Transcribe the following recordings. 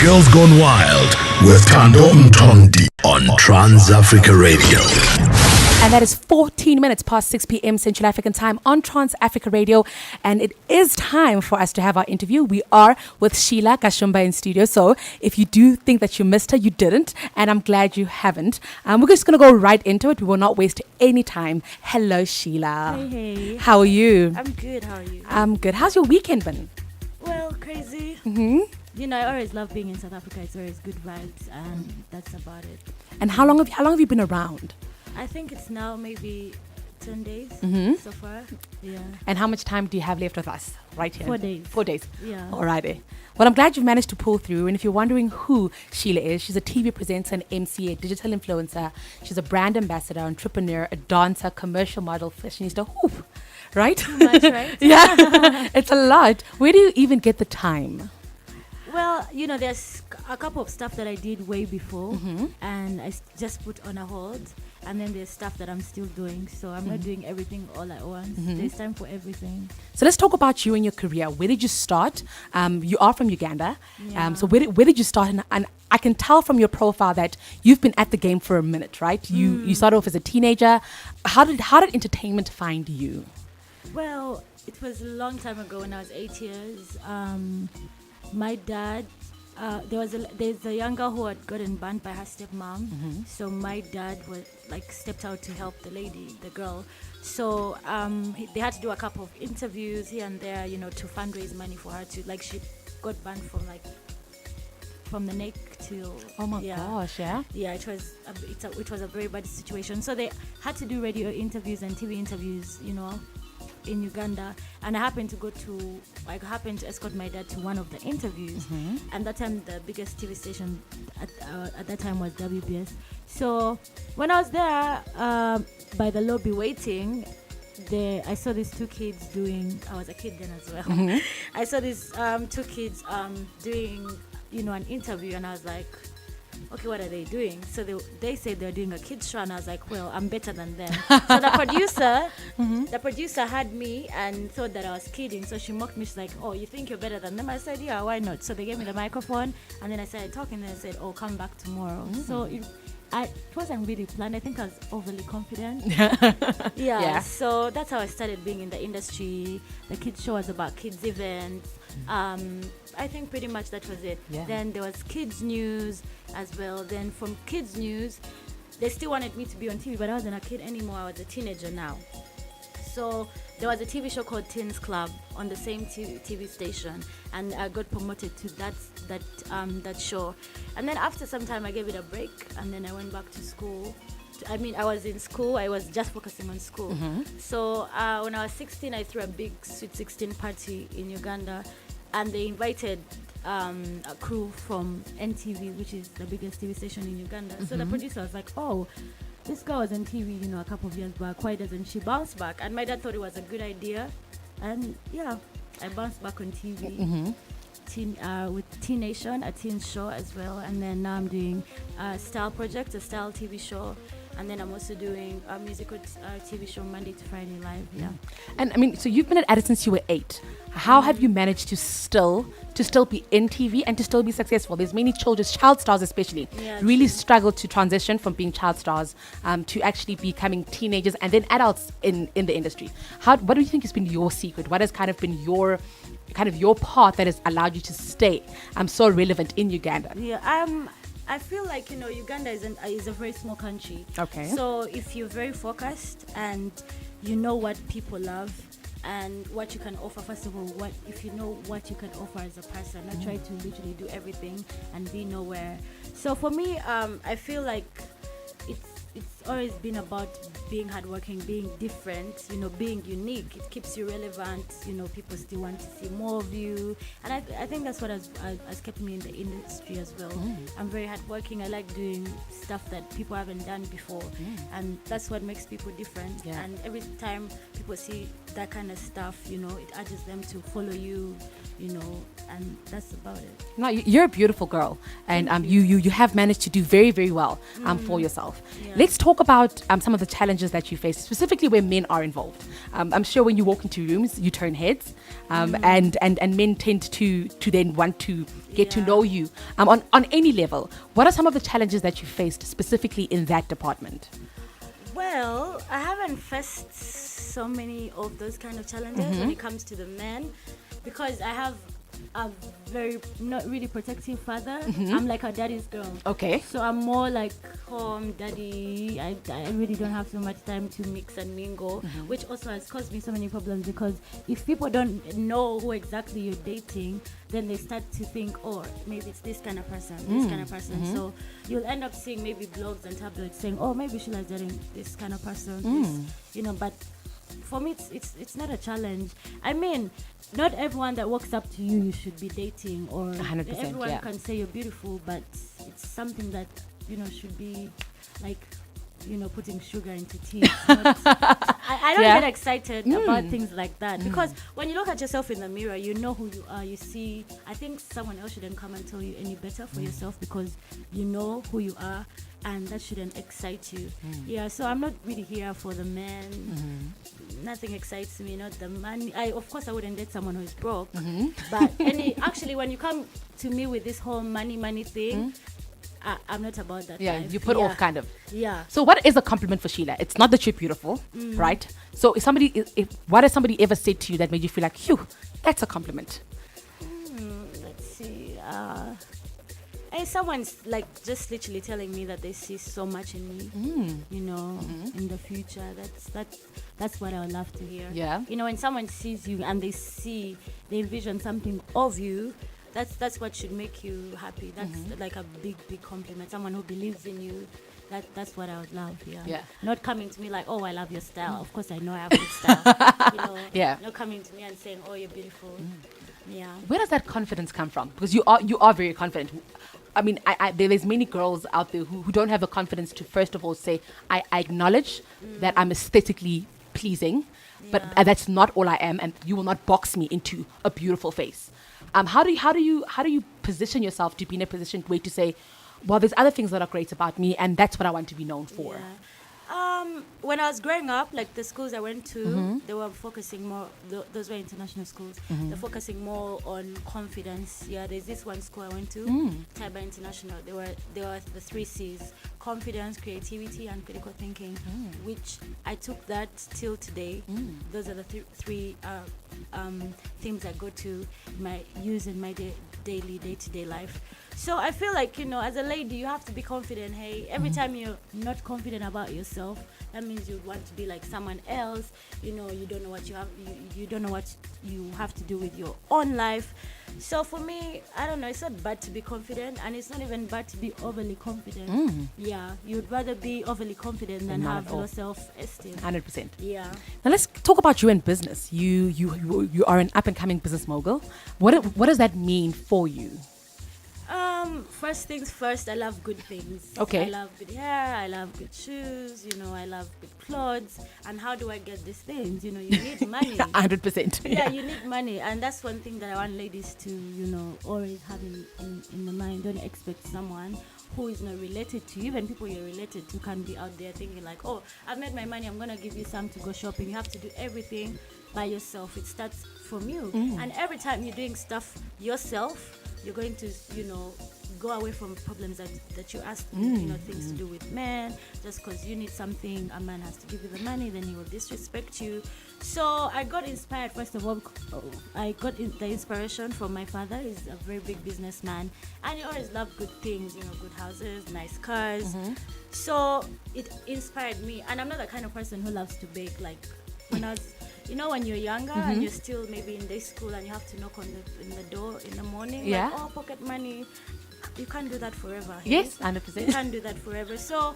Girls Gone Wild with Thando Mthonti on Trans-Africa Radio. And that is 14 minutes past 6 p.m. Central African time on Trans-Africa Radio. And it is time for us to have our interview. We are with Sheila Gashumba in studio. So if you do think that you missed her, you didn't. And I'm glad you haven't. We're just going to go right into it. We will not waste any time. Hello, Sheila. Hey. How are you? I'm good. How are you? I'm good. How's your weekend been? Well, crazy. Mm-hmm. You know, I always love being in South Africa. It's always good vibes, and that's about it. And how long have you been around? I think it's now maybe 10 days so far. Yeah. And how much time do you have left with us right here? 4 days. 4 days. Yeah. Alrighty. Well, I'm glad you've managed to pull through. And if you're wondering who Sheila is, she's a TV presenter, an MC, a digital influencer. She's a brand ambassador, entrepreneur, a dancer, commercial model, fashionista. Whew, right? Too much, right? Yeah. It's a lot. Where do you even get the time? Well, you know, there's a couple of stuff that I did way before, and I just put on a hold. And then there's stuff that I'm still doing. So I'm not doing everything all at once. There's time for everything. So let's talk about you and your career. Where did you start? You are from Uganda. Yeah. So where did you start? And I can tell from your profile that you've been at the game for a minute, right? You started off as a teenager. How did entertainment find you? Well, it was a long time ago when I was 8 years. My dad, there's a young girl who had gotten banned by her stepmom. So my dad stepped out to help the girl. So they had to do a couple of interviews here and there, you know, to fundraise money for her to, she got banned from the neck to. Oh my gosh, yeah. Yeah, it was a very bad situation. So they had to do radio interviews and TV interviews, you know, in Uganda, and I happened to escort my dad to one of the interviews, and that time the biggest TV station at that time was WBS. So when I was there by the lobby waiting, I saw these two kids doing. I was a kid then as well. I saw these two kids doing, you know, an interview, and I was like, okay, what are they doing? So they said they're doing a kids show, and I was like, well, I'm better than them. So the producer had me and thought that I was kidding. So she mocked me. She's like, oh, you think you're better than them? I said, yeah, why not? So they gave me the microphone, and then I started talking, and I said, oh, come back tomorrow. So it wasn't really planned. I think I was overly confident. Yeah. So that's how I started being in the industry. The kids show was about kids events. I think pretty much that was it. Yeah. Then there was kids news as well. Then from kids news, they still wanted me to be on TV, but I wasn't a kid anymore. I was a teenager now. So there was a TV show called Teens Club on the same TV station, and I got promoted to that show. And then after some time, I gave it a break, and then I went back to school. I was in school. I was just focusing on school. So when I was 16, I threw a big Sweet 16 party in Uganda, and they invited a crew from NTV, which is the biggest TV station in Uganda. So the producer was like, oh, this girl was on TV, you know, a couple of years back. Why doesn't she bounce back? And my dad thought it was a good idea. And yeah, I bounced back on TV with Teen Nation, a teen show as well. And then now I'm doing a style project, a style TV show. And then I'm also doing a musical TV show Monday to Friday live. Yeah. And I mean, so you've been at it since you were 8. How have you managed to still be in TV and to still be successful? There's many child stars especially, really struggle to transition from being child stars to actually becoming teenagers and then adults in the industry. What do you think has been your secret? What has kind of been your path that has allowed you to stay so relevant in Uganda? Yeah, I feel like, you know, Uganda is a very small country. Okay. So if you're very focused and you know what people love and what you can offer, first of all, if you know what you can offer as a person, not try to literally do everything and be nowhere. So for me, I feel like it's always been about being hardworking, being different, you know, being unique. It keeps you relevant. You know, people still want to see more of you, and I think that's what has kept me in the industry as well. I'm very hardworking. I like doing stuff that people haven't done before, and that's what makes people different. And every time people see that kind of stuff, you know, it urges them to follow you, and that's about it. No, you're a beautiful girl, and you have managed to do very, very well for yourself. Yeah. Let's talk about some of the challenges that you face, specifically where men are involved. I'm sure when you walk into rooms, you turn heads, and men tend to then want to get to know you on any level. What are some of the challenges that you faced specifically in that department? Well, I haven't faced so many of those kind of challenges when it comes to the men, because I have a very not really protective father. I'm like a daddy's girl. Okay. So I'm more like home daddy. I really don't have so much time to mix and mingle, which also has caused me so many problems, because if people don't know who exactly you're dating, then they start to think, oh, maybe it's this kind of person, this kind of person. So you'll end up seeing maybe blogs and tabloids saying, oh, maybe Sheila's dating this kind of person, but for me, it's not a challenge. I mean, not everyone that walks up to you should be dating, or 100%, everyone can say you're beautiful, but it's something that should be like putting sugar into tea. I don't get excited about things like that, because when you look at yourself in the mirror, you know who you are. You see, I think someone else shouldn't come and tell you any better for yourself, because you know who you are, and that shouldn't excite you. Yeah, so I'm not really here for the men. Nothing excites me, not the money. Of course I wouldn't date someone who is broke, but actually when you come to me with this whole money thing, I'm not about that. Yeah, life. you put off kind of. Yeah. So what is a compliment for Sheila? It's not that you're beautiful, right? So what has somebody ever said to you that made you feel like, phew, that's a compliment? Let's see. Someone's like just literally telling me that they see so much in me, in the future. That's what I would love to hear. Yeah. When someone sees you and they envision something of you, that's what should make you happy. That's like a big compliment. Someone who believes in you. That's what I would love. Yeah. Not coming to me like, oh, I love your style. Of course, I know I have good style. Yeah. Not coming to me and saying, oh, you're beautiful. Yeah. Where does that confidence come from? Because you are very confident. I mean, there's many girls out there who don't have the confidence to first of all say, I acknowledge that I'm aesthetically pleasing, but that's not all I am, and you will not box me into a beautiful face. How do you position yourself to be in a position where to say, well, there's other things that are great about me, and that's what I want to be known for? Yeah. When I was growing up, like the schools I went to, they were focusing more, those were international schools, they're focusing more on confidence. Yeah, there's this one school I went to, Taiba International. They were the 3 C's: confidence, creativity, and critical thinking, which I took that till today. Those are the three themes I go to use in my day-to-day life. So I feel like, as a lady, you have to be confident. Hey, every time you're not confident about yourself, that means you want to be like someone else. You don't know what you have. You don't know what you have to do with your own life. So for me, I don't know. It's not bad to be confident, and it's not even bad to be overly confident. Yeah, you'd rather be overly confident than have low self-esteem. 100%. Yeah. Now let's talk about you in business. You are an up-and-coming business mogul. What does that mean for you? First things first, I love good things. Okay. I love good hair, I love good shoes, I love good clothes. And how do I get these things? You need money. 100%. Yeah, you need money. And that's one thing that I want ladies to, always have in the mind. Don't expect someone who is not related to you. Even people you're related to can be out there thinking like, oh, I've made my money, I'm going to give you some to go shopping. You have to do everything by yourself. It starts from you. And every time you're doing stuff yourself, you're going to, go away from problems that you ask, things to do with men. Just because you need something, a man has to give you the money, then he will disrespect you. So I got inspired, first of all. I got the inspiration from my father. He's a very big businessman, and he always loved good things, good houses, nice cars. So it inspired me. And I'm not the kind of person who loves to bake. Like when I was... when you're younger and you're still maybe in day school and you have to knock on the door in the morning, like, oh, pocket money. You can't do that forever. Yes, 100%. You can't do that forever. So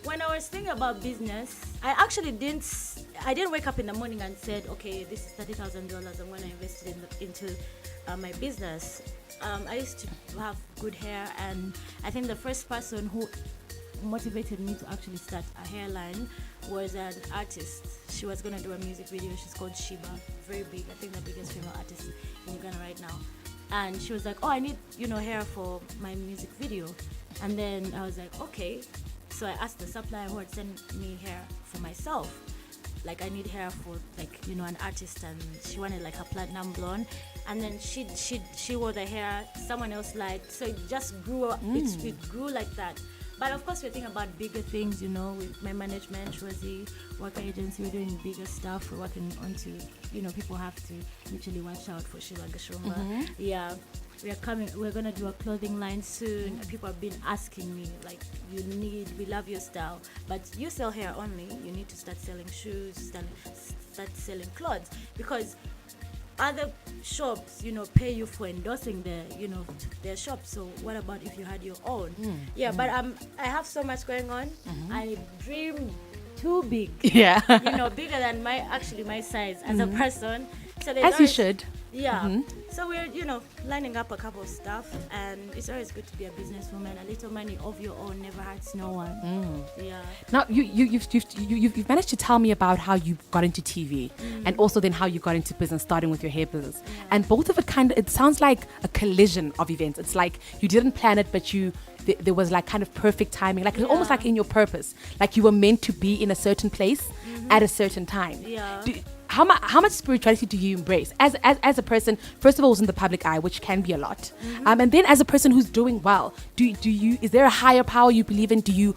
when I was thinking about business, I actually didn't wake up in the morning and said, okay, this is $30,000, I'm going to invest it into my business. I used to have good hair, and I think the first person who motivated me to actually start a hairline was an artist. She was going to do a music video. She's called Shiba. very big. I think the biggest female artist in Uganda right now. And she was like, oh, I need, hair for my music video. And then I was like, okay. So I asked the supplier who had sent me hair for myself. Like, I need hair for, like, an artist, and she wanted like a platinum blonde. And then she wore the hair someone else liked. So it just grew up. It grew like that. But of course, we're thinking about bigger things, with my management, Shwazi, work agency, we're doing bigger stuff. We're working on to, people have to literally watch out for Sheila Gashumba. Yeah, we're going to do a clothing line soon. People have been asking me, like, we love your style, but you sell hair only. You need to start selling shoes, start selling clothes, because other shops, pay you for endorsing their shop. So what about if you had your own? But I have so much going on. I dream too big. Yeah. Bigger than my size as a person. So as you should. Yeah. So we're, lining up a couple of stuff, and it's always good to be a businesswoman. A little money of your own never hurts no one. Yeah. Now you've managed to tell me about how you got into TV, and also then how you got into business, starting with your hair business. And both of it sounds like a collision of events. It's like you didn't plan it, but there was like kind of perfect timing, like almost like in your purpose, like you were meant to be in a certain place at a certain time. Yeah. How much spirituality do you embrace as a person? First of all, who's in the public eye, which can be a lot, and then as a person who's doing well, is there a higher power you believe in? Do you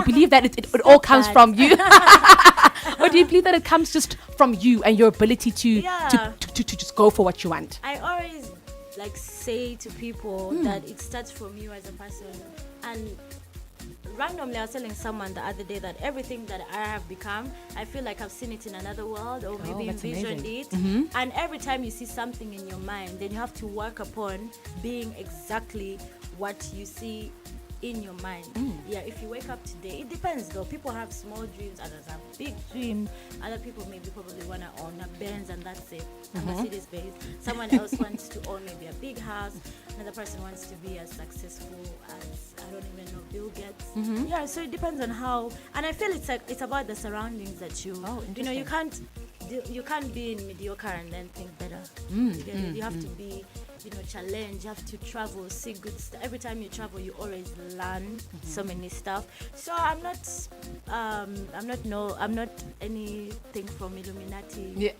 believe that it all comes from you, or do you believe that it comes just from you and your ability to just go for what you want? I always say to people that it starts from you as a person. And randomly, I was telling someone the other day that everything that I have become, I feel like I've seen it in another world, or maybe envisioned it. And every time you see something in your mind, then you have to work upon being exactly what you see in your mind. If you wake up today, it depends though. People have small dreams, others have big dreams. Other people probably want to own a Benz, and that's it, a Mercedes Benz. Someone else wants to own maybe a big house. Another person wants to be as successful as, I don't even know, Bill Gates. So it depends on how. And I feel it's about the surroundings that you you can't be in mediocre and then think better. You have to be, challenge. You have to travel, see good stuff. Every time you travel, you always learn so many stuff. So I'm not anything from Illuminati. Yeah.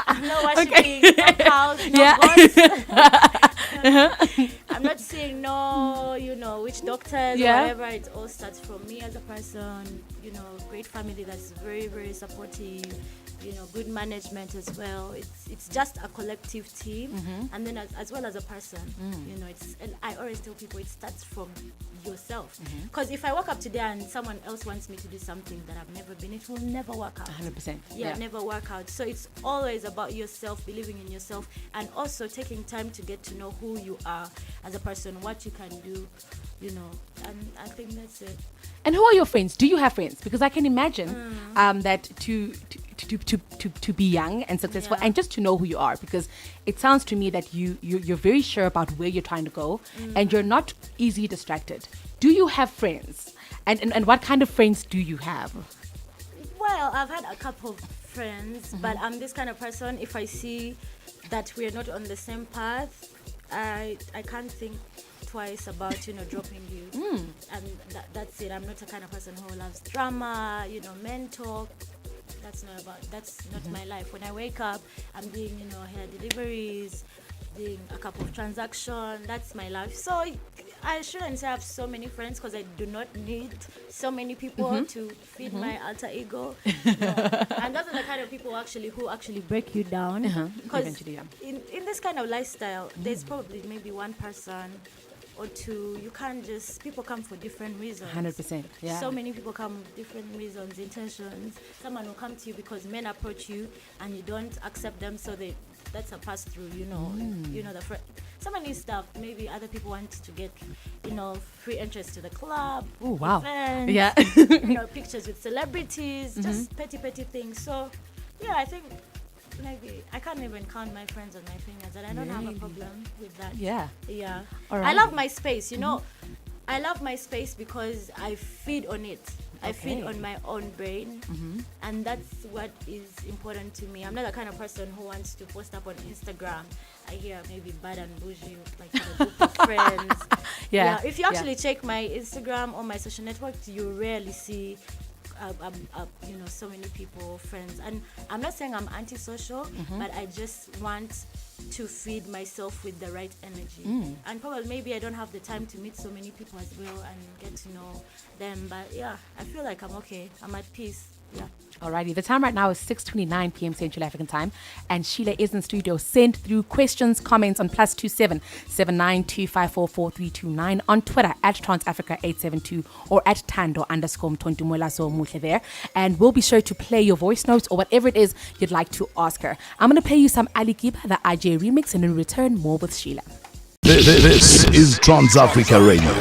I'm not worshiping no cows, no gods. I'm not saying no, witch doctors or whatever. It all starts from me as a person. Great family that's very, very supportive. Good management as well. It's just a collective team, and then as well as a person. And I always tell people it starts from yourself. Because if I walk up today and someone else wants me to do something that I've never been, it will never work out. 100%. Never work out. So it's always about yourself, believing in yourself, and also taking time to get to know who you are as a person, what you can do, and I think that's it. And who are your friends? Do you have friends? Because I can imagine that to be young and successful, and just to know who you are, because it sounds to me that you're very sure about where you're trying to go, and you're not easily distracted. Do you have friends? And what kind of friends do you have? Well, I've had a couple of friends, but I'm this kind of person, if I see that we're not on the same path, I can't think twice about dropping you, and that's it. I'm not the kind of person who loves drama, men talk. That's not my life. When I wake up, I'm doing hair deliveries, doing a couple of transactions. That's my life. So I shouldn't say I have so many friends, because I do not need so many people to feed my alter ego. And those are the kind of people who actually break you down. Because in this kind of lifestyle, there's probably maybe one person or two. People come for different reasons. 100%. Yeah. So many people come with different reasons, intentions. Someone will come to you because men approach you and you don't accept them, so that's a pass through, some of these stuff. Maybe other people want to get, free entrance to the club. Oh wow. Events, yeah. Pictures with celebrities, just petty things. So I think maybe I can't even count my friends on my fingers, and I don't have a problem with that. Yeah. All right. I love my space, I love my space because I feed on it. I feed on my own brain, and that's what is important to me. I'm not the kind of person who wants to post up on Instagram. I hear maybe bad and bougie, like a group of friends. If you actually check my Instagram or my social networks, you rarely see so many people, friends. And I'm not saying I'm antisocial, but I just want to feed myself with the right energy. And probably maybe I don't have the time to meet so many people as well and get to know them. But yeah, I feel like I'm okay. I'm at peace. Yeah. Alrighty, the time right now is 6:29 p.m. Central African Time, and Sheila is in studio. Send through questions, comments on +27 792544 4329 on Twitter at TransAfrica872 or at Thando _Mthonti there, and we'll be sure to play your voice notes or whatever it is you'd like to ask her. I'm going to play you some Ali Kiba, the IJ remix, and in return, more with Sheila. This is Trans-Africa Radio.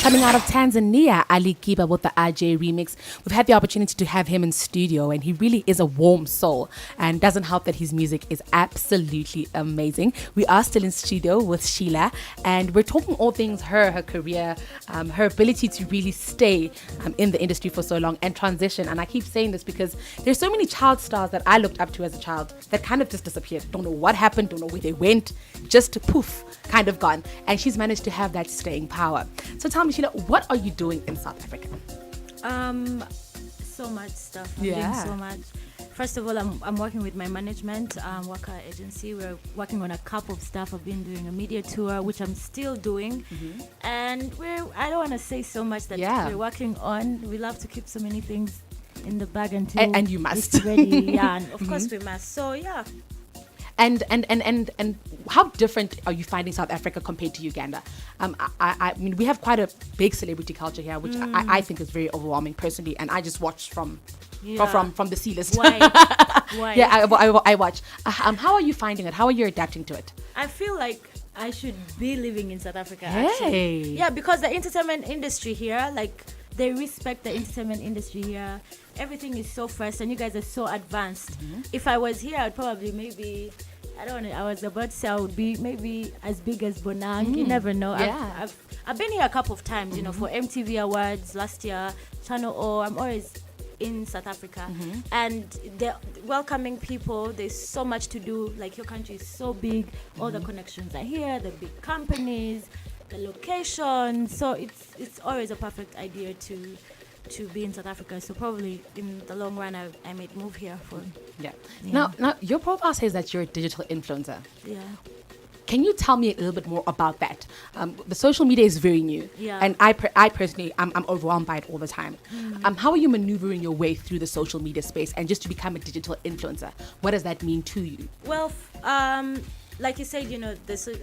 Coming out of Tanzania, Ali Kiba with the RJ remix. We've had the opportunity to have him in studio, and he really is a warm soul, and doesn't help that his music is absolutely amazing. We are still in studio with Sheila, and we're talking all things her career, her ability to really stay in the industry for so long and transition. And I keep saying this because there's so many child stars that I looked up to as a child that kind of just disappeared. Don't know what happened, don't know where they went, just poof, kind of gone. And she's managed to have that staying power. So tell me, Sheila, what are you doing in South Africa? So much stuff. I'm doing so much. First of all, I'm working with my management, worker agency. We're working on a couple of stuff. I've been doing a media tour, which I'm still doing. And I don't want to say so much that we're working on. We love to keep so many things in the bag until and you must. It's ready. And of course we must. So yeah. And how different are you finding South Africa compared to Uganda? I mean, we have quite a big celebrity culture here, which I think is very overwhelming personally. And I just watch from the C list. Why? Yeah, I watch. How are you finding it? How are you adapting to it? I feel like I should be living in South Africa. Hey. Actually. Yeah, because the entertainment industry here, like, they respect the entertainment industry here. Everything is so fast, and you guys are so advanced. If I was here, I'd probably maybe, I don't know, I was about to say I would be maybe as big as Bonang. You never know. Yeah. I've been here a couple of times, for MTV Awards last year, Channel O. I'm always in South Africa. And they're welcoming people. There's so much to do. Like, your country is so big. All the connections are here, the big companies, the location. So it's always a perfect idea to be in South Africa. So probably in the long run I might move here for Now your profile says that you're a digital influencer. Yeah. Can you tell me a little bit more about that? The social media is very new, and I personally I'm overwhelmed by it all the time. How are you maneuvering your way through the social media space and just to become a digital influencer? What does that mean to you? Well, like you said,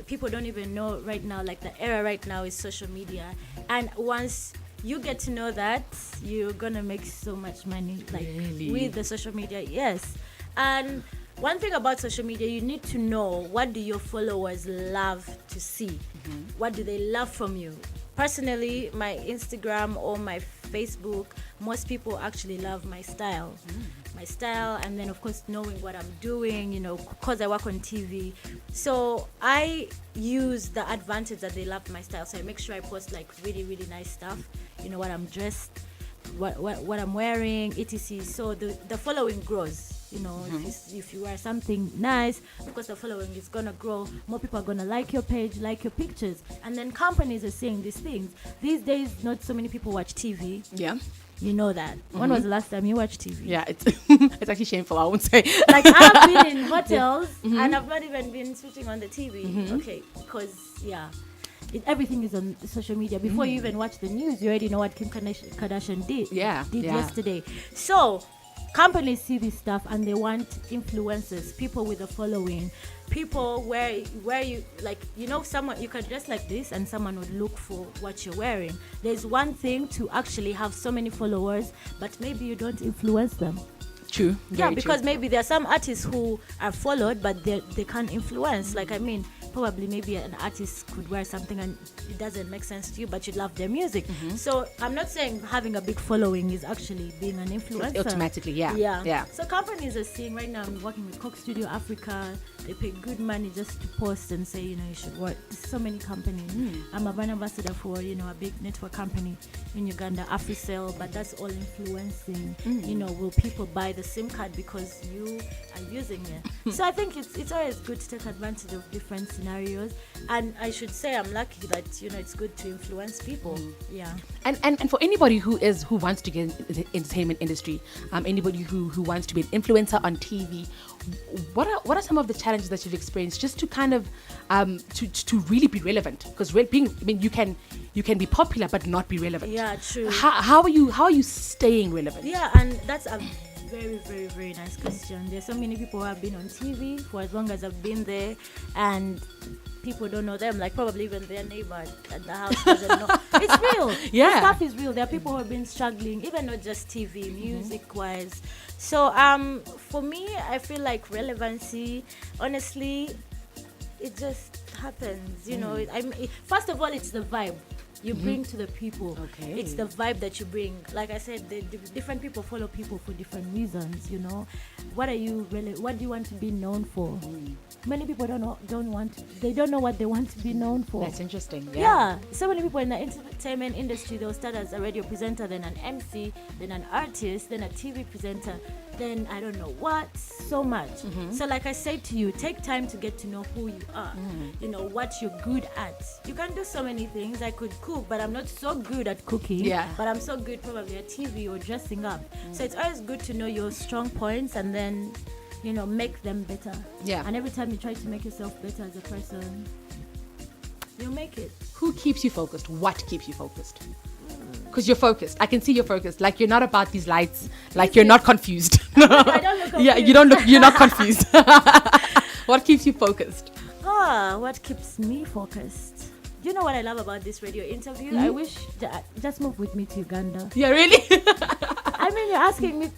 people don't even know right now, like the era right now is social media. And once you get to know that, you're going to make so much money, like with the social media. Yes. And one thing about social media, you need to know, what do your followers love to see? What do they love from you? Personally, my Instagram or my Facebook, most people actually love my style. My style, and then of course knowing what I'm doing, because I work on TV. So I use the advantage that they love my style. So I make sure I post like really, really nice stuff. What I'm dressed, what I'm wearing, etc. So the following grows. If you wear something nice, of course the following is gonna grow. More people are gonna like your page, like your pictures, and then companies are saying these things. These days, not so many people watch TV. Yeah. You know that. When was the last time you watched TV? Yeah, it's actually shameful, I won't say. Like, I've been in hotels and I've not even been switching on the TV. Okay, because everything is on social media. Before you even watch the news, you already know what Kim Kardashian did yesterday. So companies see this stuff and they want influencers, people with a following, people where you like, someone, you can dress like this and someone would look for what you're wearing. There's one thing to actually have so many followers, but maybe you don't influence them. True. Because maybe there are some artists who are followed, but they can't influence. Like, probably maybe an artist could wear something and it doesn't make sense to you, but you love their music. So I'm not saying having a big following is actually being an influencer. Automatically, yeah. So companies are seeing right now, I'm working with Coke Studio Africa, They pay good money just to post and say, you should work. There's so many companies. I'm a brand ambassador for, a big network company in Uganda, AfriCell, but that's all influencing. Will people buy the SIM card because you are using it? So I think it's always good to take advantage of different scenarios. And I should say I'm lucky that, it's good to influence people. Yeah. And for anybody who wants to get into the entertainment industry, anybody who wants to be an influencer on TV, what are some of the challenges that you've experienced just to kind of to really be relevant? Because you can be popular but not be relevant. Yeah, true. How are you staying relevant? Yeah, and that's a very, very, very nice question. There's so many people who have been on TV for as long as I've been there, and people don't know them, like probably even their neighbor at the house doesn't know. It's real. Yeah. This stuff is real. There are people who have been struggling, even not just TV, music-wise. So for me, I feel like relevancy, honestly, it just happens. First of all, it's the vibe you bring to the people. Okay. It's the vibe that you bring. Like I said, the different people follow people for different reasons. What do you want to be known for? Many people don't know what they want to be known for. That's interesting. Yeah. So many people in the entertainment industry, they'll start as a radio presenter, then an MC, then an artist, then a TV presenter, then I don't know what, so much. So like I said to you, take time to get to know who you are, what you're good at. You can do so many things. I could cook, but I'm not so good at cooking. Yeah. But I'm so good probably at TV or dressing up. So it's always good to know your strong points and then make them better. Yeah. And every time you try to make yourself better as a person, you'll make it. Who keeps you focused? What keeps you focused? Because you're focused. I can see you're focused. Like you're not about these lights. Like you're not confused. I don't look confused. Yeah, you're not confused. What keeps you focused? What keeps me focused? You know what I love about this radio interview? I wish just move with me to Uganda. Yeah, really? I mean, you're asking me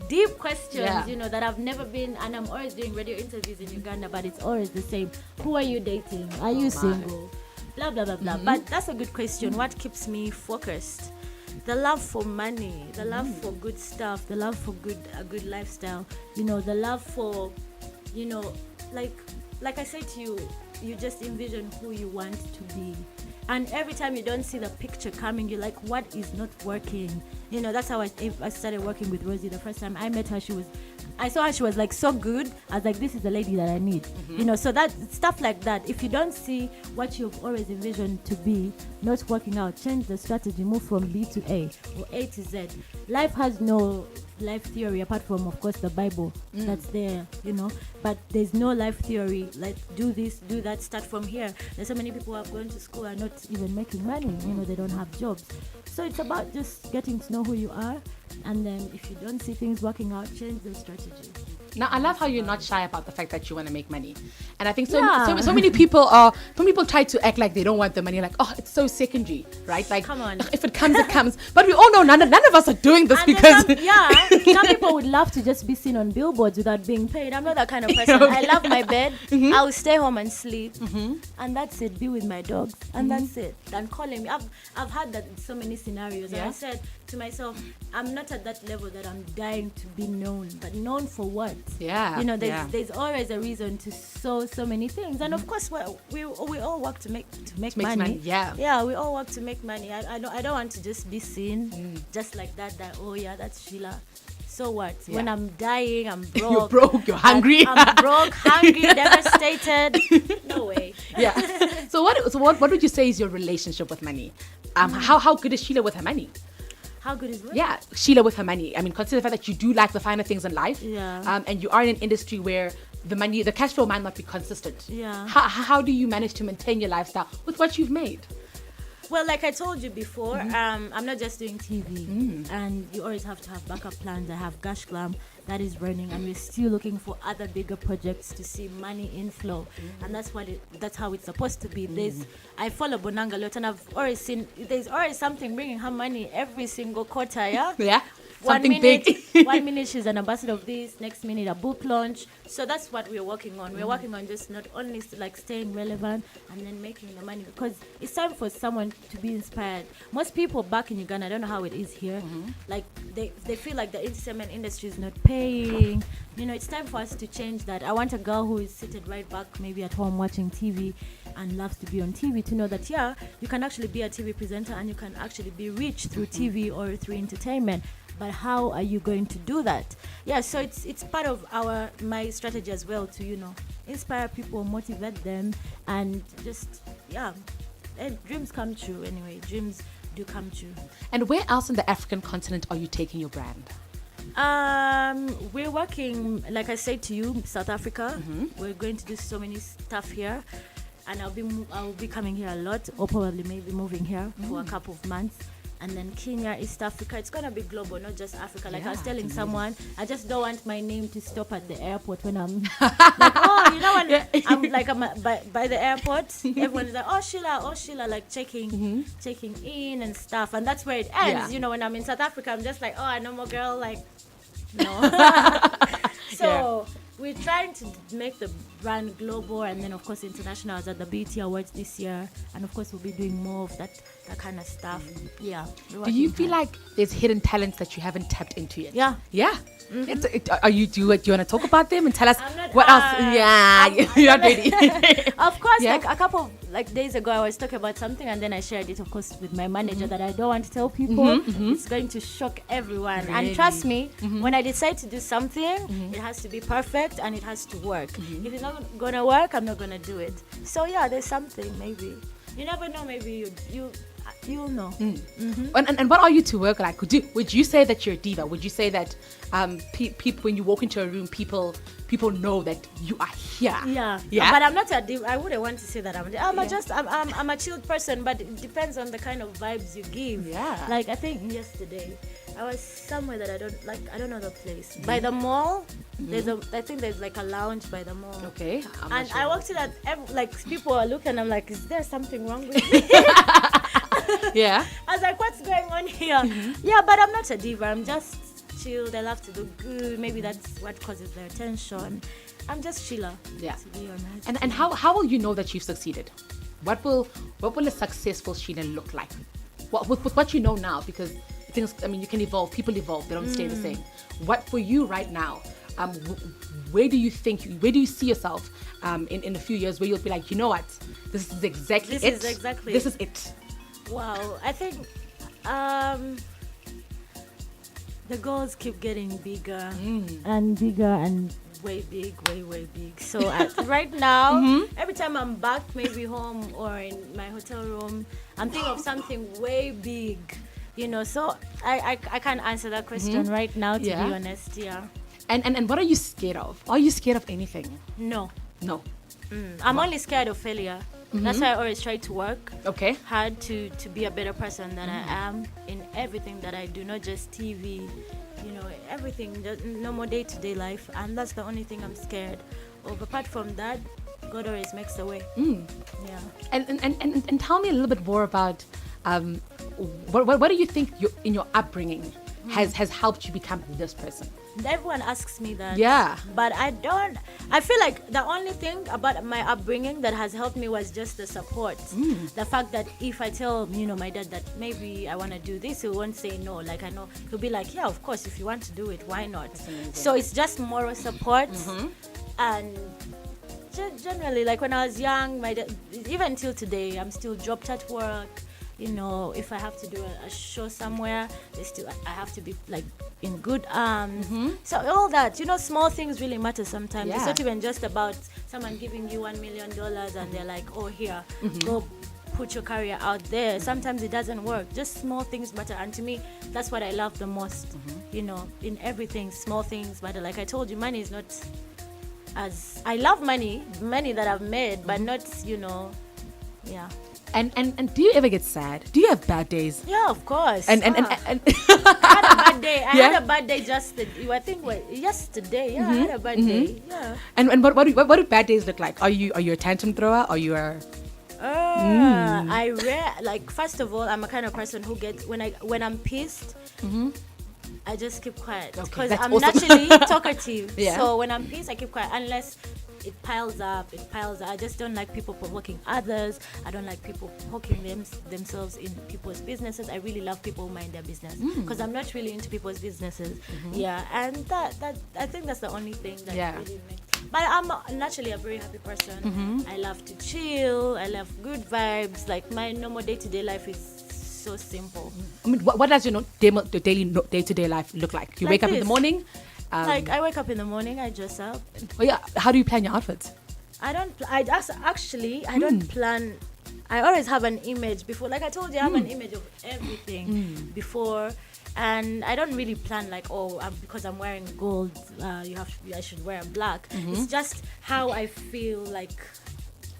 deep questions, that I've never been, and I'm always doing radio interviews in Uganda, but it's always the same. Who are you dating? Are you single? Blah, blah, blah, blah. But that's a good question. What keeps me focused? The love for money, the love for good stuff, the love for a good lifestyle, the love for, like I said to you, you just envision who you want to be. And every time you don't see the picture coming, you're like, what is not working? That's how I started working with Rosie. The first time I met her, I saw her, she was like so good. I was like, this is the lady that I need. So that stuff like that. If you don't see what you've always envisioned to be not working out, change the strategy, move from B to A or A to Z. Life has no life theory apart from, of course, the Bible that's there, but there's no life theory like do this, do that, start from here. There's so many people who have gone to school and not even making money, they don't have jobs. So it's about just getting to know who you are, and then if you don't see things working out, change the strategy. Now, I love how you're not shy about the fact that you want to make money. And I think so many people try to act like they don't want the money, like, oh, it's so secondary, right? Like, come on. If it comes, it comes. But we all know none of us are doing this and because... Some people would love to just be seen on billboards without being paid. I'm not that kind of person. Okay. I love my bed. I will stay home and sleep. And that's it. Be with my dogs. And that's it. And calling me. I've had that in so many scenarios. Yeah. And I said to myself, I'm not at that level that I'm dying to be known. But known for what? Yeah. There's always a reason to so many things. And of course, we all work to make money. Yeah, we all work to make money. I don't want to just be seen just like that, oh yeah, that's Sheila. So what? Yeah. When I'm dying, I'm broke. You're broke, you're hungry. I'm broke, hungry, devastated. No way. Yeah. So what would you say is your relationship with money? How good is Sheila with her money? How good is what? Yeah, Sheila with her money. I mean, consider the fact that you do like the finer things in life. Yeah. And you are in an industry where the cash flow might not be consistent. Yeah. How do you manage to maintain your lifestyle with what you've made? Well, like I told you before, I'm not just doing TV, and you always have to have backup plans. I have Gash Glam that is running, and we're still looking for other bigger projects to see money inflow, and that's how it's supposed to be. I follow Bonanga a lot, and I've always seen there's always something bringing her money every single quarter. Yeah. Yeah. Something big. 1 minute she's an ambassador of this, next minute a book launch. So that's what we're working on. We're working on just not only like staying relevant and then making the money, because it's time for someone to be inspired. Most people back in Uganda, I don't know how it is here, like they feel like the entertainment industry is not paying. You know, it's time for us to change that. I want a girl who is seated right back, maybe at home watching TV and loves to be on TV, to know that, yeah, you can actually be a TV presenter and you can actually be rich through TV or through entertainment. But how are you going to do that? Yeah, so it's part of my strategy as well to, you know, inspire people, motivate them, and just, yeah, and dreams come true anyway. Dreams do come true. And where else in the African continent are you taking your brand? We're working, like I said to you, South Africa. We're going to do so many stuff here, and I'll be coming here a lot, or probably maybe moving here for a couple of months. And then Kenya, East Africa. It's gonna be global, not just Africa. Like I was telling someone, I just don't want my name to stop at the airport when I'm like, oh, you know, when I'm by the airport, everyone's like, oh Sheila, like checking in and stuff, and that's where it ends. Yeah. You know, when I'm in South Africa, I'm just like, oh, a normal girl, like, no. So we're trying to make the brand global, and then of course international. I was at the BET Awards this year, and of course we'll be doing more of that kind of stuff. Yeah. Do you feel like there's hidden talents that you haven't tapped into yet? Yeah. Yeah. Do you want to talk about them and tell us what else? You're not ready. Of course, like a couple of days ago, I was talking about something, and then I shared it, of course, with my manager that I don't want to tell people. It's going to shock everyone. Really? And trust me, when I decide to do something, it has to be perfect and it has to work. If it's not gonna work, I'm not gonna do it. So yeah, there's something maybe. You never know. Maybe you'll know. And what are you to work like? Would you say that you're a diva? Would you say that people, when you walk into a room, people know that you are here? Yeah. But I'm not a diva. I wouldn't want to say that I'm a diva. I'm a chilled person, but it depends on the kind of vibes you give. Yeah. Like I think yesterday, I was somewhere that I don't know the place. By the mall, I think there's like a lounge by the mall. Okay. And I walked in people are looking, I'm like, is there something wrong with me? Yeah. I was like, what's going on here? Yeah, but I'm not a diva. I'm just chilled. I love to look good. Maybe that's what causes their attention. I'm just Sheila. Yeah. To be honest. And how will you know that you've succeeded? What will a successful Sheila look like? With what you know now, because things, I mean, you can evolve. People evolve. They don't stay the same. What for you right now? Where do you see yourself in a few years, where you'll be like, you know what, this is exactly it. This is it. Wow, I think the goals keep getting bigger and bigger and way big. So right now, every time I'm back, maybe home or in my hotel room, I'm thinking of something way big. You know, so I can't answer that question right now, to be honest. Yeah. And what are you scared of? Are you scared of anything? No. I'm only scared of failure. That's why I always try to work hard to be a better person than I am in everything that I do, not just TV, you know, everything, no more day-to-day life. And that's the only thing I'm scared of. Apart from that, God always makes a way. Yeah. And tell me a little bit more about what do you think in your upbringing has helped you become this person? Everyone asks me that. Yeah. But I feel like the only thing about my upbringing that has helped me was just the support. The fact that if I tell, my dad that maybe I want to do this, he won't say no. Like, I know he'll be like, yeah, of course, if you want to do it, why not? So it's just moral support. And generally, like when I was young, my dad, even till today, I'm still dropped at work. You know, if I have to do a show somewhere, I have to be like in good arms. So all that, small things really matter sometimes. It's not even just about someone giving you $1 million and they're like, oh, here, go put your career out there. Sometimes it doesn't work. Just small things matter. And to me, that's what I love the most. In everything, small things matter. Like I told you, money is not as... I love money that I've made, but not, yeah. And do you ever get sad? Do you have bad days? Yeah, of course. And I had a bad day. I had a bad day yesterday. Yeah, I had a bad day. Yeah. And what do bad days look like? Are you a tantrum thrower? Are you a... First of all, I'm a kind of person who gets when I'm pissed. I just keep quiet Okay, because that's I'm awesome. naturally talkative. Yeah. So when I'm pissed, I keep quiet unless it piles up. I just don't like people provoking others. I don't like people poking themselves in people's businesses. I really love people who mind their business because I'm not really into people's businesses. Yeah, and that I think that's the only thing that really makes. But I'm naturally a very happy person. I love to chill. I love good vibes. Like my normal day-to-day life is so simple. I mean, what does your daily day-to-day life look like? You Like wake up in the this. morning. Like I wake up in the morning, I dress up. Oh yeah. How do you plan your outfits? I don't. I don't plan. I always have an image before. Like I told you, I have an image of everything before, and I don't really plan like, because I'm wearing gold, I should wear black. It's just how I feel like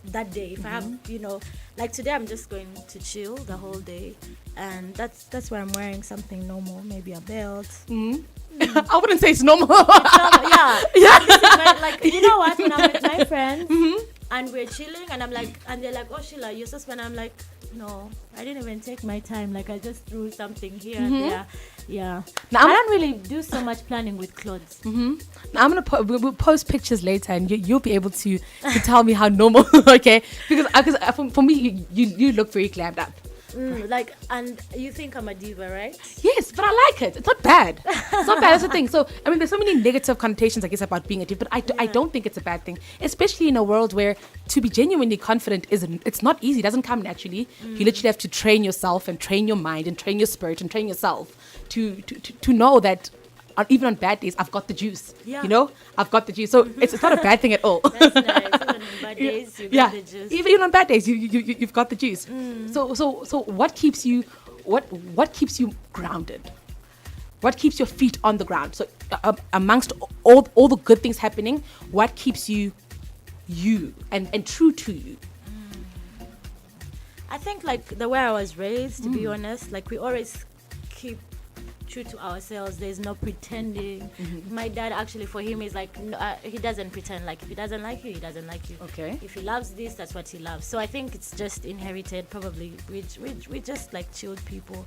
that day. If I have, like today, I'm just going to chill the whole day, and that's why I'm wearing something normal, maybe a belt. I wouldn't say it's normal. Yeah. This is like, you know what? When I'm with my friends and we're chilling, and I'm like, and they're like, "Oh, Sheila, you're so fun." I'm like, "No, I didn't even take my time. Like, I just threw something here and there." Yeah. Now, I don't really do so much planning with clothes. Now I'm gonna we'll post pictures later, and you'll be able to tell me how normal. Okay, because for me, you look very glammed up. Like, and you think I'm a diva, right? Yes, but I like it. It's not bad. It's not bad. That's the thing. So, I mean, there's so many negative connotations, I guess, about being a diva, but I don't think it's a bad thing, especially in a world where to be genuinely confident it's not easy. It doesn't come naturally. You literally have to train yourself and train your mind and train your spirit and train yourself to know that even on bad days, I've got the juice. Yeah. I've got the juice. So it's not a bad thing at all. That's nice. Even on bad days, you got the juice. Even on bad days, you've got the juice. So what keeps you grounded? What keeps your feet on the ground? So amongst all the good things happening, what keeps you and true to you? I think like the way I was raised, to be honest, like we always keep true to ourselves. There's no pretending. My dad actually, for him, is like he doesn't pretend. Like if he doesn't like you, he doesn't like you. Okay. If he loves this, that's what he loves. So I think it's just inherited. Probably we just like chilled people,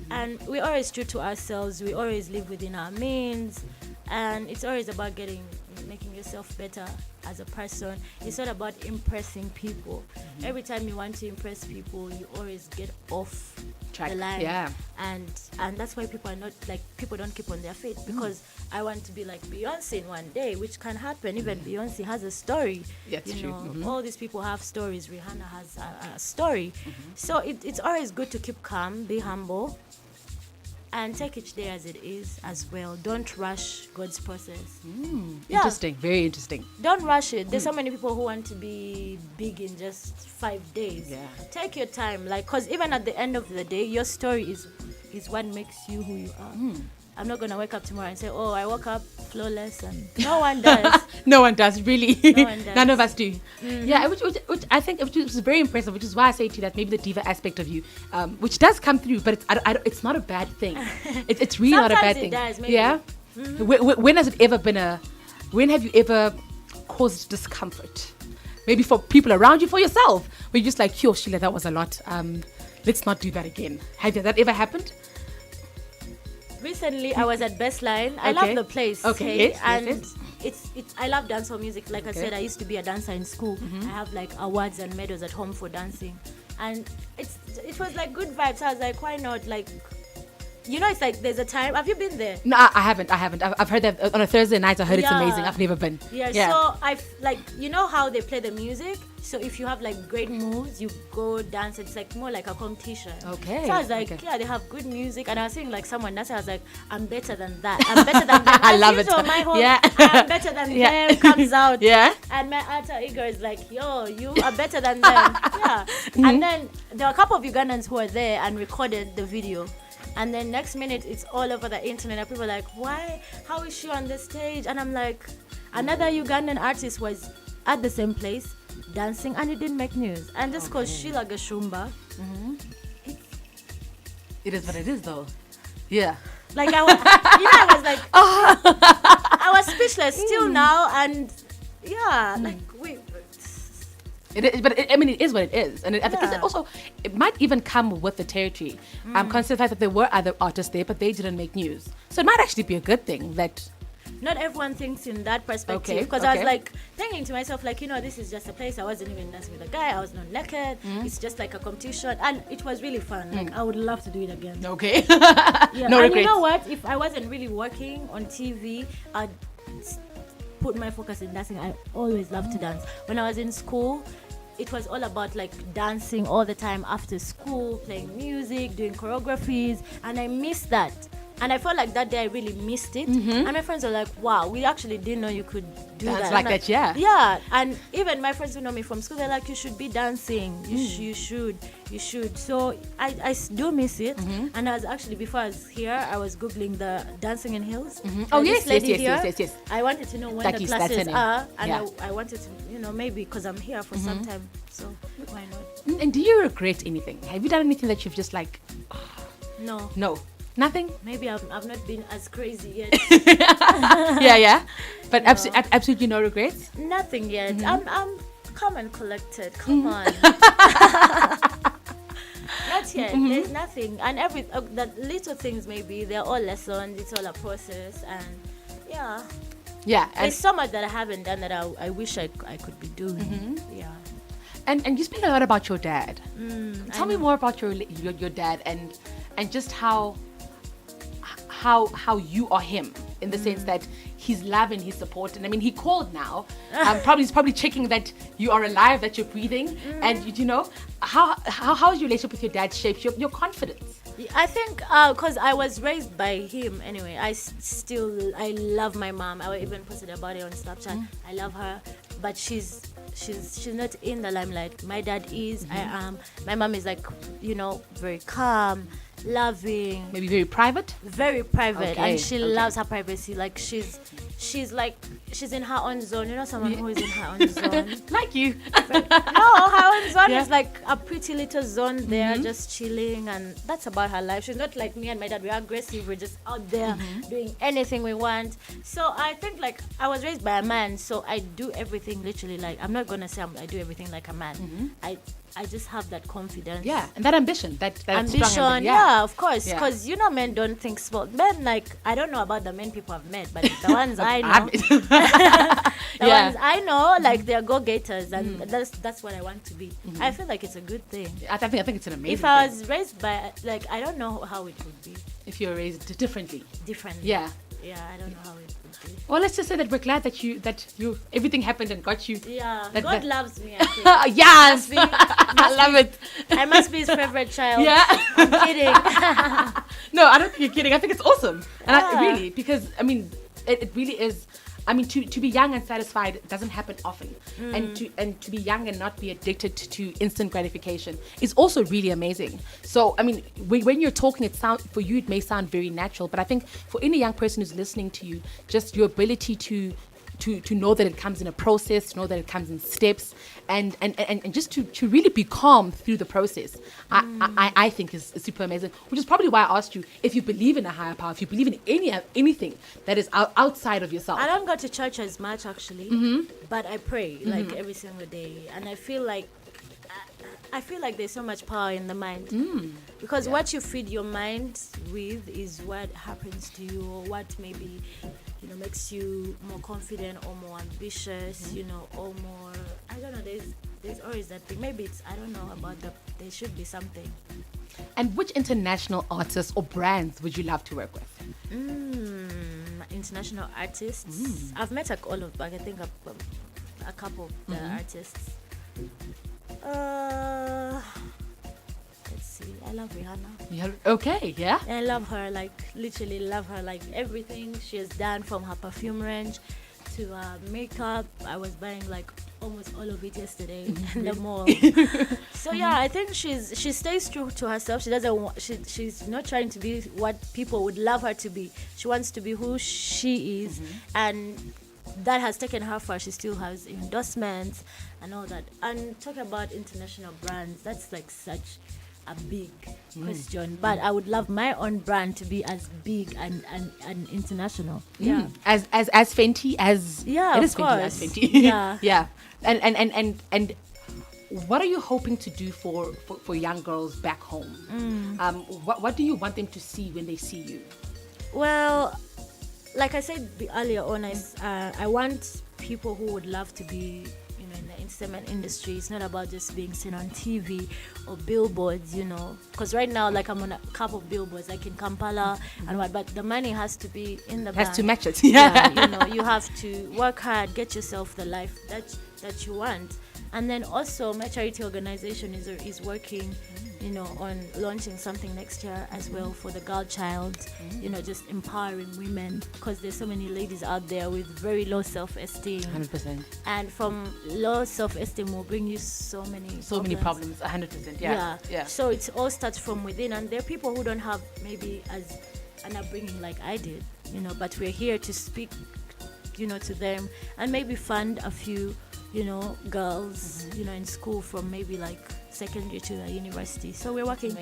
and we're always true to ourselves. We always live within our means, and it's always about making yourself better as a person. It's not about impressing people. Every time you want to impress people, you always get off Track. the line. Yeah. And that's why people are not like, people don't keep on their feet, because I want to be like Beyonce in one day, which can happen. Even Beyonce has a story. That's true. All these people have stories. Rihanna has a story. So it's always good to keep calm, be humble, and take each day as it is as well. Don't rush God's process. Yeah. Interesting. Very interesting. Don't rush it. There's so many people who want to be big in just 5 days. Yeah. Take your time, like, because even at the end of the day, your story is what makes you who you are. I'm not gonna wake up tomorrow and say, "Oh, I woke up flawless," and no one does. No one does, really. No one does. None of us do. Yeah, which I think which is very impressive, which is why I say to you that maybe the diva aspect of you, which does come through, but it's not a bad thing. It's really not a bad thing. Sometimes it does, maybe. Yeah. When has it ever when have you ever caused discomfort? Maybe for people around you, for yourself, where you're just like, "Yo, Sheila, that was a lot. Let's not do that again." Has that ever happened? Recently, I was at Bestline. I Okay. love the place. Okay, yes, and yes. it's I love dancehall music. Like I Okay. said, I used to be a dancer in school. I have like awards and medals at home for dancing, and it was like good vibes. I was like, why not? Like, it's like there's a time. Have you been there? No, I haven't. I've heard that on a Thursday night. I heard it's Yeah. amazing. I've never been. Yeah. So I've like, how they play the music. So if you have like great moves, you go dance. It's like more like a competition. Okay. So I was like, okay. yeah, they have good music, and I was seeing like someone dancing. I was like, I'm better than that. I'm better than them. I As love it. usual, my whole Yeah. I'm better than Yeah. them comes out. Yeah. And my alter ego is like, yo, you are better than them. Yeah. And then there were a couple of Ugandans who were there and recorded the video. And then next minute, it's all over the internet. And people are like, why? How is she on the stage? And I'm like, another Ugandan artist was at the same place dancing, and it didn't make news. And just called Sheila Gashumba. It is what it is, though. Yeah. Like, I was like, I was speechless still now. And yeah, like, I mean, it is what it is, and I think it's also it might even come with the territory. Consider the fact that there were other artists there, but they didn't make news, so it might actually be a good thing that. Not everyone thinks in that perspective, because I was like thinking to myself, like, this is just a place. I wasn't even dancing with a guy. I was not naked. It's just like a competition, and it was really fun. Like, I would love to do it again. Okay. Yeah. No and regrets. you know what? If I wasn't really working on TV, I'd put my focus in dancing. I always loved to dance. When I was in school, it was all about like dancing all the time after school, playing music, doing choreographies, and I missed that. And I felt like that day I really missed it. And my friends were like, wow, we actually didn't know you could do Dance that. like And that, yeah. Yeah. And even my friends who know me from school, they're like, you should be dancing. You should. So I do miss it. And I was actually, before I was here, I was Googling the dancing in heels. Oh, And this yes, lady yes. here, I wanted to know when Takis, the that's her classes name. are. And Yeah. I wanted to, maybe because I'm here for some time. So why not? And do you regret anything? Have you done anything that you've just like, No. Nothing? Maybe I've not been as crazy yet. Yeah. But absolutely no regrets? Nothing yet. I'm calm and collected. Come on. Not yet. There's nothing. And the little things, maybe they're all lessons. It's all a process. And yeah. Yeah. There's so much that I haven't done that I wish I could be doing. Yeah. And you speak a lot about your dad. Tell me more about your dad and just how you are him, in the sense that his love and his support. And I mean, he called now. He's probably checking that you are alive, that you're breathing, and how has your relationship with your dad shaped your confidence? I think because I was raised by him anyway. I love my mom. I even posted about it on Snapchat. I love her, but she's not in the limelight. My dad is. I am. My mom is like, very calm, loving, Maybe very private. Okay, and she loves her privacy. Like she's in her own zone. Someone who is in her own zone. Like you. No, her own zone is like a pretty little zone there, just chilling, and that's about her life. She's not like me and my dad. We're aggressive. We're just out there doing anything we want. So I think like I was raised by a man, so I do everything literally like, I'm not gonna say I do everything like a man. I just have that confidence. Yeah, and that ambition. That ambition. strong ambition. Yeah, of course. Yeah. Because men don't think small. Men, like, I don't know about the men people have met, but the ones I know, the ones I know, like, they're go-getters, and that's what I want to be. I feel like it's a good thing. I think it's an amazing If I thing. was raised by, like, I don't know how it would be. If you're raised differently. Yeah, I don't know how it would be. Well, let's just say that we're glad that you everything happened and got you. Yeah, that- God that- loves me, I think. Yes, I love it. I must be his favorite child. Yeah. I'm kidding. No, I don't think you're kidding. I think it's awesome. And Yeah. really, because I mean, it really is. I mean, to be young and satisfied doesn't happen often, and to be young and not be addicted to instant gratification is also really amazing. So, I mean, when you're talking, for you it may sound very natural, but I think for any young person who's listening to you, just your ability to know that it comes in a process, to know that it comes in steps, and just to really be calm through the process, I think is super amazing. Which is probably why I asked you if you believe in a higher power, if you believe in anything that is outside of yourself. I don't go to church as much actually, but I pray like every single day, and I feel like there's so much power in the mind, because what you feed your mind with is what happens to you, or what maybe makes you more confident or more ambitious, or more, I don't know, there's always that thing. Maybe it's, I don't know about there should be something. And which international artists or brands would you love to work with? International artists. I've met all of, I think a couple of the artists. Let's see. I love Rihanna. Yeah. Okay. Yeah. I love her, like literally love her, like everything she has done, from her perfume range to makeup. I was buying like almost all of it yesterday in the mall. So yeah, I think she stays true to herself. She doesn't she's not trying to be what people would love her to be. She wants to be who she is, and that has taken her far. She still has endorsements and all that. And talking about international brands, that's like such a big question, but I would love my own brand to be as big and international. Yeah, as Fenty as yeah, it of is course. Fenty as Fenty. Yeah, yeah, and what are you hoping to do for young girls back home? What do you want them to see when they see you? Well, like I said earlier on, I want people who would love to be, in the entertainment industry. It's not about just being seen on TV or billboards, because right now, like, I'm on a couple of billboards, like in Kampala and what, but the money has to be in the bank. Has to match it. Yeah, you have to work hard, get yourself the life that you want. And then also, my charity organization is working, on launching something next year as well for the girl child, just empowering women, because there's so many ladies out there with very low self-esteem. 100%. And from low self-esteem will bring you so many problems. 100%. Yeah. So it all starts from within, and there are people who don't have maybe as an upbringing like I did, but we're here to speak, to them, and maybe fund a few girls, in school from maybe like secondary to the university. So we're working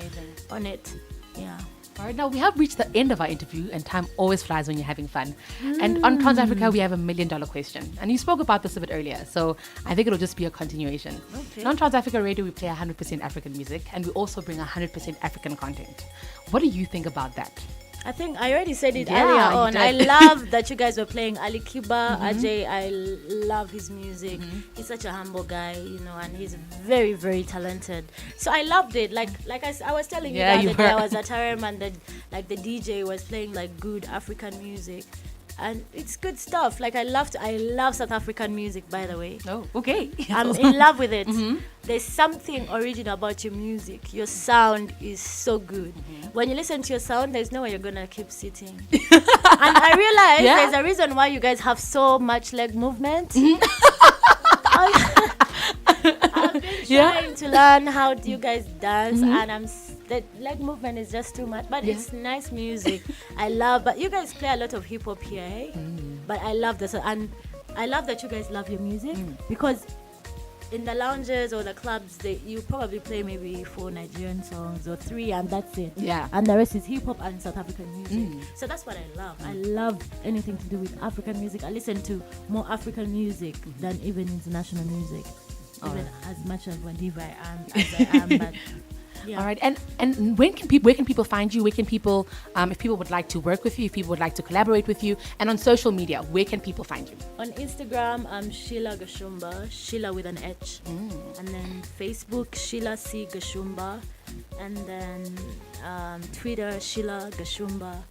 on it. Yeah. All right, now we have reached the end of our interview, and time always flies when you're having fun. And on Trans Africa, we have $1 million question. And you spoke about this a bit earlier, so I think it'll just be a continuation. Okay. So on Trans Africa Radio, we play 100% African music, and we also bring 100% African content. What do you think about that? I think I already said it Yeah, earlier on. you I did. love that you guys were playing Ali Kiba, Ajay. I love his music. He's such a humble guy, and he's very, very talented. So I loved it. Like I was telling you Yeah, the you other day, I were. was at Harem, and the DJ was playing like good African music. And it's good stuff. Like I love South African music, by the way. Oh, okay. I'm in love with it. There's something original about your music. Your sound is so good. When you listen to your sound, there's no way you're gonna keep sitting. And I realize there's a reason why you guys have so much leg movement. I've been trying to learn how do you guys dance, and the leg movement is just too much. But it's nice music. But you guys play a lot of hip hop here, eh? But I love this, and I love that you guys love your music, because in the lounges or the clubs, you probably play maybe 4 Nigerian songs or 3, and that's it. Yeah. And the rest is hip hop and South African music. So that's what I love. I love anything to do with African music. I listen to more African music than even international music. Even as much of a diva I am, but yeah. All right, and where can people find you? Where can people, if people would like to work with you, if people would like to collaborate with you, and on social media, where can people find you? On Instagram, I'm Sheila Gashumba, Sheila with an H, and then Facebook, Sheila C Gashumba, and then Twitter, Sheila Gashumba.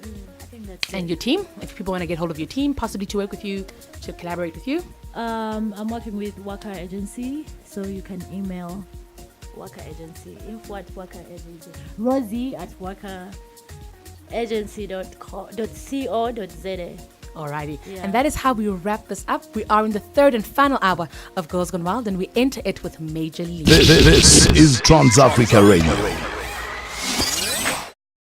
I think that's it. And your team, if people want to get hold of your team, possibly to work with you, to collaborate with you. I'm working with Waka Agency, so you can email Waka Agency, info at Waka Agency, Rosie at wakaagency.co.za. Alrighty, Yeah. and that is how we wrap this up. We are in the third and final hour of Girls Gone Wild, and we enter it with Major League. This is Trans Africa Radio.